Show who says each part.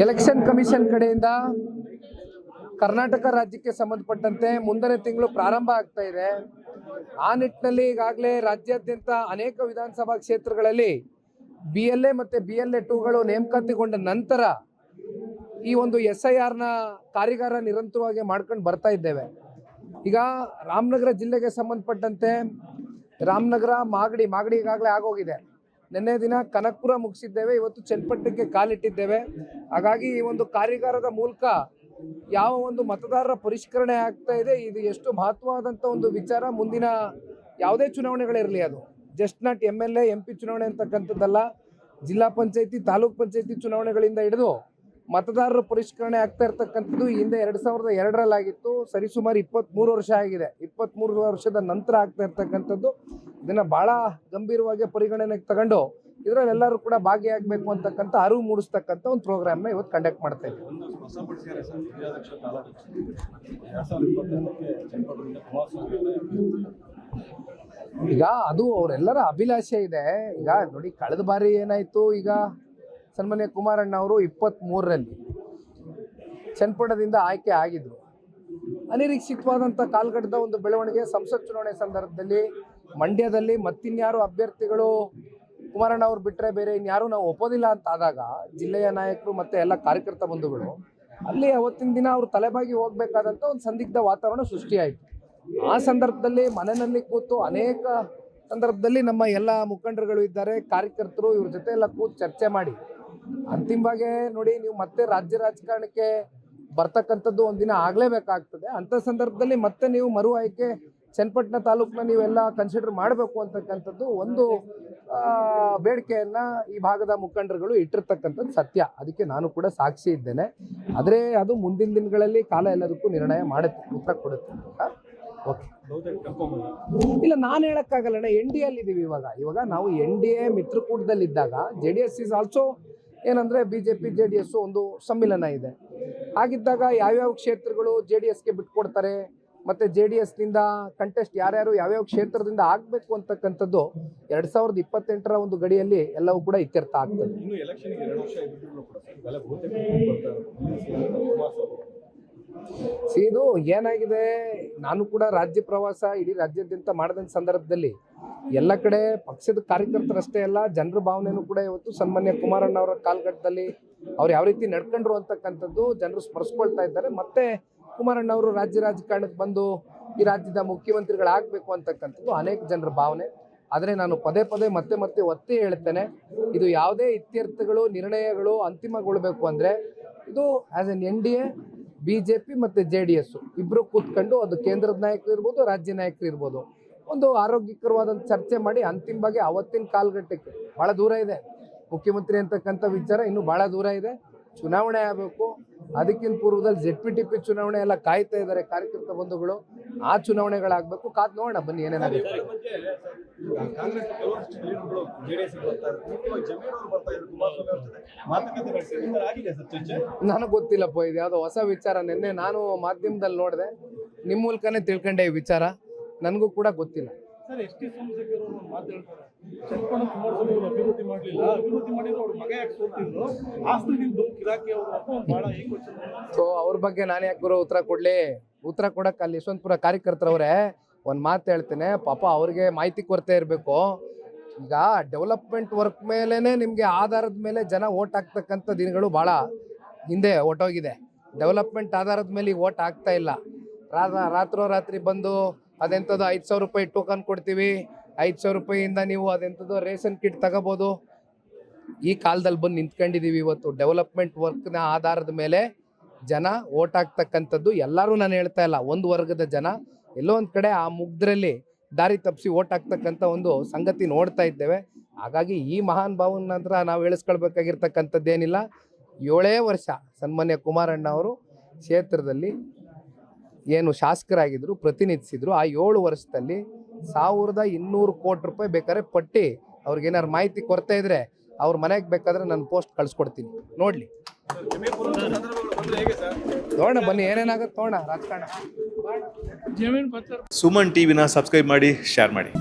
Speaker 1: Election commission ಕಡೆಯಿಂದ ಕರ್ನಾಟಕ ರಾಜ್ಯಕ್ಕೆ ಸಂಬಂಧಪಟ್ಟಂತೆ ಮುಂದಿನ ತಿಂಗಳು ಪ್ರಾರಂಭ ಆಗ್ತಾ ಇದೆ. ಆ ನಿಟ್ಟಿನಲ್ಲಿ ಈಗಾಗಲೇ ರಾಜ್ಯಾದ್ಯಂತ ಅನೇಕ ವಿಧಾನಸಭಾ ಕ್ಷೇತ್ರಗಳಲ್ಲಿ BLA ಮತ್ತು BLA 2ಗಳು ನೇಮಕಾತಿಗೊಂಡ ನಂತರ ಈ ಒಂದು SIRನ ಕಾರ್ಯಾಗಾರ ನಿರಂತರವಾಗಿ ಮಾಡ್ಕೊಂಡು ಬರ್ತಾ ಇದ್ದೇವೆ. ಈಗ ರಾಮನಗರ ಜಿಲ್ಲೆಗೆ ಸಂಬಂಧಪಟ್ಟಂತೆ ರಾಮನಗರ ಮಾಗಡಿ ಈಗಾಗಲೇ ಆಗೋಗಿದೆ. ನಿನ್ನೆ ದಿನ ಕನಕಪುರ ಮುಗಿಸಿದ್ದೇವೆ, ಇವತ್ತು ಚನ್ನಪಟ್ಟಣಕ್ಕೆ ಕಾಲಿಟ್ಟಿದ್ದೇವೆ. ಹಾಗಾಗಿ ಈ ಒಂದು ಕಾರ್ಯಾಗಾರದ ಮೂಲಕ ಯಾವ ಒಂದು ಮತದಾರರ ಪರಿಷ್ಕರಣೆ ಆಗ್ತಾ ಇದೆ, ಇದು ಎಷ್ಟು ಮಹತ್ವವಾದಂಥ ಒಂದು ವಿಚಾರ. ಮುಂದಿನ ಯಾವುದೇ ಚುನಾವಣೆಗಳಿರಲಿ, ಅದು ಜಸ್ಟ್ ನಾಟ್ MLA MP ಚುನಾವಣೆ ಅಂತಕ್ಕಂಥದ್ದಲ್ಲ, ಜಿಲ್ಲಾ ಪಂಚಾಯತಿ ತಾಲೂಕ್ ಪಂಚಾಯತಿ ಚುನಾವಣೆಗಳಿಂದ ಹಿಡಿದು ಮತದಾರರ ಪರಿಷ್ಕರಣೆ ಆಗ್ತಾ ಇರ್ತಕ್ಕಂಥದ್ದು ಹಿಂದೆ 2002ರಲ್ಲಿ ಆಗಿತ್ತು. ಸರಿಸುಮಾರು 23 ವರ್ಷ ಆಗಿದೆ. 23 ವರ್ಷದ ನಂತರ ಆಗ್ತಾ ಇರ್ತಕ್ಕಂಥದ್ದು. ಇದನ್ನು ಭಾಳ ಗಂಭೀರವಾಗಿ ಪರಿಗಣನೆಗೆ ತಗೊಂಡು ಇದರಲ್ಲಿ ಎಲ್ಲರೂ ಕೂಡ ಭಾಗಿಯಾಗಬೇಕು ಅಂತಕ್ಕಂಥ ಅರಿವು ಮೂಡಿಸ್ತಕ್ಕಂಥ ಒಂದು ಪ್ರೋಗ್ರಾಮ್ನ ಇವತ್ತು ಕಂಡಕ್ಟ್ ಮಾಡ್ತಾ ಇದ್ದೀವಿ. ಈಗ ಅದು ಅವರೆಲ್ಲರ ಅಭಿಲಾಷೆ ಇದೆ. ಈಗ ನೋಡಿ, ಕಳೆದ ಬಾರಿ ಏನಾಯಿತು, ಈಗ ಸನ್ಮಾನ್ಯ ಕುಮಾರಣ್ಣ ಅವರು 23ರಲ್ಲಿ ಚನ್ನಪಟ್ಟಣದಿಂದ ಆಯ್ಕೆ ಆಗಿದ್ರು. ಅನಿರೀಕ್ಷಿತವಾದಂಥ ಕಾಲ್ಗಟ್ಟದ ಒಂದು ಬೆಳವಣಿಗೆ ಸಂಸತ್ ಚುನಾವಣೆ ಸಂದರ್ಭದಲ್ಲಿ ಮಂಡ್ಯದಲ್ಲಿ ಮತ್ತಿನ್ಯಾರು ಅಭ್ಯರ್ಥಿಗಳು ಕುಮಾರಣ್ಣ ಅವ್ರು ಬಿಟ್ಟರೆ ಬೇರೆ ಇನ್ಯಾರು ನಾವು ಒಪ್ಪೋದಿಲ್ಲ ಅಂತ ಆದಾಗ ಜಿಲ್ಲೆಯ ನಾಯಕರು ಮತ್ತು ಎಲ್ಲ ಕಾರ್ಯಕರ್ತ ಬಂಧುಗಳು ಅಲ್ಲಿ ಅವತ್ತಿನ ದಿನ ಅವರು ತಲೆಬಾಗಿ ಹೋಗಬೇಕಾದಂಥ ಒಂದು ಸಂದಿಗ್ಧ ವಾತಾವರಣ ಸೃಷ್ಟಿಯಾಯಿತು. ಆ ಸಂದರ್ಭದಲ್ಲಿ ಮನೆಯಲ್ಲಿ ಕೂತು ಅನೇಕ ಸಂದರ್ಭದಲ್ಲಿ ನಮ್ಮ ಎಲ್ಲ ಮುಖಂಡರುಗಳು ಇದ್ದಾರೆ, ಕಾರ್ಯಕರ್ತರು, ಇವ್ರ ಜೊತೆ ಎಲ್ಲ ಕೂತು ಚರ್ಚೆ ಮಾಡಿ ಅಂತಿಮವಾಗಿ ನೋಡಿ, ನೀವು ಮತ್ತೆ ರಾಜ್ಯ ರಾಜಕಾರಣಕ್ಕೆ ಬರ್ತಕ್ಕಂಥದ್ದು ಒಂದಿನ ಆಗಲೇಬೇಕಾಗ್ತದೆ. ಅಂಥ ಸಂದರ್ಭದಲ್ಲಿ ಮತ್ತೆ ನೀವು ಮರು ಆಯ್ಕೆ ಚನ್ನಪಟ್ಟಣ ತಾಲೂಕನ್ನ ನೀವೆಲ್ಲ ಕನ್ಸಿಡರ್ ಮಾಡಬೇಕು ಅಂತಕ್ಕಂಥದ್ದು ಒಂದು ಬೇಡಿಕೆಯನ್ನು ಈ ಭಾಗದ ಮುಖಂಡರುಗಳು ಇಟ್ಟಿರ್ತಕ್ಕಂಥದ್ದು ಸತ್ಯ. ಅದಕ್ಕೆ ನಾನು ಕೂಡ ಸಾಕ್ಷಿ ಇದ್ದೇನೆ. ಆದರೆ ಅದು ಮುಂದಿನ ದಿನಗಳಲ್ಲಿ ಕಾಲ ಎಲ್ಲದಕ್ಕೂ ನಿರ್ಣಯ ಮಾಡುತ್ತೆ, ಉತ್ತರ ಕೊಡುತ್ತೆ. ಓಕೆ, ಇಲ್ಲ ನಾನು ಹೇಳೋಕ್ಕಾಗಲ್ಲ. NDA ಅಲ್ಲಿದ್ದೀವಿ ಇವಾಗ ನಾವು NDA ಮಿತ್ರಕೂಟದಲ್ಲಿದ್ದಾಗ JDS ಈಸ್ ಆಲ್ಸೋ ಏನಂದರೆ BJP JDS ಒಂದು ಸಮ್ಮಿಲನ ಇದೆ. ಹಾಗಿದ್ದಾಗ ಯಾವ್ಯಾವ ಕ್ಷೇತ್ರಗಳು JDSಗೆ ಬಿಟ್ಕೊಡ್ತಾರೆ ಮತ್ತು JDSನಿಂದ ಕಂಟೆಸ್ಟ್ ಯಾರ್ಯಾರು ಯಾವ್ಯಾವ ಕ್ಷೇತ್ರದಿಂದ ಆಗಬೇಕು ಅಂತಕ್ಕಂಥದ್ದು 2028ರ ಒಂದು ಗಡಿಯಲ್ಲಿ ಎಲ್ಲವೂ ಕೂಡ ಇತ್ಯರ್ಥ ಆಗ್ತದೆ. ಇದು ಏನಾಗಿದೆ, ನಾನು ಕೂಡ ರಾಜ್ಯ ಪ್ರವಾಸ ಇಡೀ ರಾಜ್ಯಾದ್ಯಂತ ಮಾಡಿದ ಸಂದರ್ಭದಲ್ಲಿ ಎಲ್ಲ ಕಡೆ ಪಕ್ಷದ ಕಾರ್ಯಕರ್ತರಷ್ಟೇ ಅಲ್ಲ, ಜನರ ಭಾವನೆಯೂ ಕೂಡ ಇವತ್ತು ಸನ್ಮಾನ್ಯ ಕುಮಾರಣ್ಣ ಅವರ ಕಾಲ್ಗಟ್ಟದಲ್ಲಿ ಅವ್ರು ಯಾವ ರೀತಿ ನಡ್ಕೊಂಡ್ರು ಅಂತಕ್ಕಂಥದ್ದು ಜನರು ಸ್ಮರಿಸ್ಕೊಳ್ತಾ ಇದ್ದಾರೆ. ಮತ್ತೆ ಕುಮಾರಣ್ಣ ಅವರು ರಾಜ್ಯ ರಾಜಕಾರಣಕ್ಕೆ ಬಂದು ಈ ರಾಜ್ಯದ ಮುಖ್ಯಮಂತ್ರಿಗಳಾಗಬೇಕು ಅಂತಕ್ಕಂಥದ್ದು ಅನೇಕ ಜನರ ಭಾವನೆ. ಆದರೆ ನಾನು ಪದೇ ಮತ್ತೆ ಒತ್ತಿ ಹೇಳ್ತೇನೆ, ಇದು ಯಾವುದೇ ಇತ್ಯರ್ಥಗಳು ನಿರ್ಣಯಗಳು ಅಂತಿಮಗೊಳ್ಳಬೇಕು ಅಂದರೆ ಇದು ಆ್ಯಸ್ ಎನ್ NDA BJP ಮತ್ತು JDS ಇಬ್ಬರು ಕೂತ್ಕೊಂಡು, ಅದು ಕೇಂದ್ರದ ನಾಯಕರು ಇರ್ಬೋದು, ರಾಜ್ಯ ನಾಯಕರು ಇರ್ಬೋದು, ಒಂದು ಆರೋಗ್ಯಕರವಾದಂಥ ಚರ್ಚೆ ಮಾಡಿ ಅಂತಿಮವಾಗಿ ಅವತ್ತಿನ ಕಾಲಘಟ್ಟಕ್ಕೆ ಭಾಳ ದೂರ ಇದೆ. ಮುಖ್ಯಮಂತ್ರಿ ಅಂತಕ್ಕಂಥ ವಿಚಾರ ಇನ್ನೂ ಭಾಳ ದೂರ ಇದೆ. ಚುನಾವಣೆ ಆಗಬೇಕು. ಅದಕ್ಕಿಂತ ಪೂರ್ವದಲ್ಲಿ ZPTP ಚುನಾವಣೆ ಎಲ್ಲ ಕಾಯ್ತಾ ಇದ್ದಾರೆ ಕಾರ್ಯಕರ್ತ ಬಂಧುಗಳು. ಆ ಚುನಾವಣೆಗಳಾಗಬೇಕು. ಕಾದು ನೋಡೋಣ ಬನ್ನಿ ಏನೇನಾಗುತ್ತೆ. ನನಗೆ ಗೊತ್ತಿಲ್ಲಪ್ಪ, ಇದು ಯಾವುದೋ ಹೊಸ ವಿಚಾರ. ನಿನ್ನೆ ನಾನು ಮಾಧ್ಯಮದಲ್ಲಿ ನೋಡಿದೆ, ನಿಮ್ಮ ಮೂಲಕನೇ ತಿಳ್ಕೊಂಡೆ ಈ ವಿಚಾರ. ನನಗೂ ಕೂಡ ಗೊತ್ತಿಲ್ಲ. ಸೊ ಅವ್ರ ಬಗ್ಗೆ ನಾನು ಯಾಕೆ ಗುರು ಉತ್ತರ ಕೊಡ್ಲಿ? ಉತ್ತರ ಕೊಡಕ್ಕೆ ಅಲ್ಲಿ ಯಶವಂತಪುರ ಕಾರ್ಯಕರ್ತರವ್ರೆ ಒಂದು ಮಾತು ಹೇಳ್ತೇನೆ. ಪಾಪ ಅವ್ರಿಗೆ ಮಾಹಿತಿ ಕೊರತೆ ಇರಬೇಕು. ಈಗ ಡೆವಲಪ್ಮೆಂಟ್ ವರ್ಕ್ ಮೇಲೇ ನಿಮಗೆ ಆಧಾರದ ಮೇಲೆ ಜನ ಓಟ್ ಹಾಕ್ತಕ್ಕಂಥ ದಿನಗಳು ಭಾಳ ಹಿಂದೆ ಹೊಟ್ಟೋಗಿದೆ. ಡೆವಲಪ್ಮೆಂಟ್ ಆಧಾರದ ಮೇಲೆ ಈಗ ಓಟ್ ಆಗ್ತಾ ಇಲ್ಲ. ರಾತ್ರಿ ಬಂದು ಅದೆಂಥದ್ದು 5,000 ರೂಪಾಯಿ ಟೋಕನ್ ಕೊಡ್ತೀವಿ, 5,000 ರೂಪಾಯಿಯಿಂದ ನೀವು ಅದೆಂಥದ್ದು ರೇಷನ್ ಕಿಟ್ ತಗೋಬೋದು. ಈ ಕಾಲದಲ್ಲಿ ಬಂದು ನಿಂತ್ಕೊಂಡಿದ್ದೀವಿ. ಇವತ್ತು ಡೆವಲಪ್ಮೆಂಟ್ ವರ್ಕ್ನ ಆಧಾರದ ಮೇಲೆ ಜನ ಓಟ್ ಹಾಕ್ತಕ್ಕಂಥದ್ದು ಎಲ್ಲರೂ ನಾನು ಹೇಳ್ತಾ ಇಲ್ಲ, ಒಂದು ವರ್ಗದ ಜನ ಎಲ್ಲೋ ಒಂದು ಕಡೆ ಆ ಮುಗ್ಧರಲ್ಲಿ ದಾರಿ ತಪ್ಪಿಸಿ ಓಟ್ ಹಾಕ್ತಕ್ಕಂಥ ಒಂದು ಸಂಗತಿ ನೋಡ್ತಾ ಇದ್ದೇವೆ. ಹಾಗಾಗಿ ಈ ಮಹಾನ್ ಭಾವನ ನಂತರ ನಾವು ಹೇಳಿಸ್ಕೊಳ್ಬೇಕಾಗಿರ್ತಕ್ಕಂಥದ್ದೇನಿಲ್ಲ. 7 ವರ್ಷ ಸನ್ಮಾನ್ಯ ಕುಮಾರಣ್ಣ ಅವರು ಕ್ಷೇತ್ರದಲ್ಲಿ ಏನು ಶಾಸಕರಾಗಿದ್ದರು, ಪ್ರತಿನಿಧಿಸಿದ್ರು. ಆ 7 ವರ್ಷದಲ್ಲಿ 1200 ಕೋಟಿ ರೂಪಾಯಿ ಬೇಕಾದ್ರೆ ಪಟ್ಟಿ ಅವ್ರಿಗೇನಾರು ಮಾಹಿತಿ ಕೊರತೆ ಇದ್ರೆ ಅವ್ರ ಮನೆಗೆ ಬೇಕಾದ್ರೆ ನಾನು ಪೋಸ್ಟ್ ಕಳಿಸ್ಕೊಡ್ತೀನಿ, ನೋಡಲಿ. ನೋಡೋಣ ಬನ್ನಿ ಏನೇನಾಗುತ್ತೆ, ನೋಡೋಣ ರಾಜಕಾರಣ.
Speaker 2: ಸುಮನ್ ಟಿವಿನ ಸಬ್ಸ್ಕ್ರೈಬ್ ಮಾಡಿ, ಶೇರ್ ಮಾಡಿ.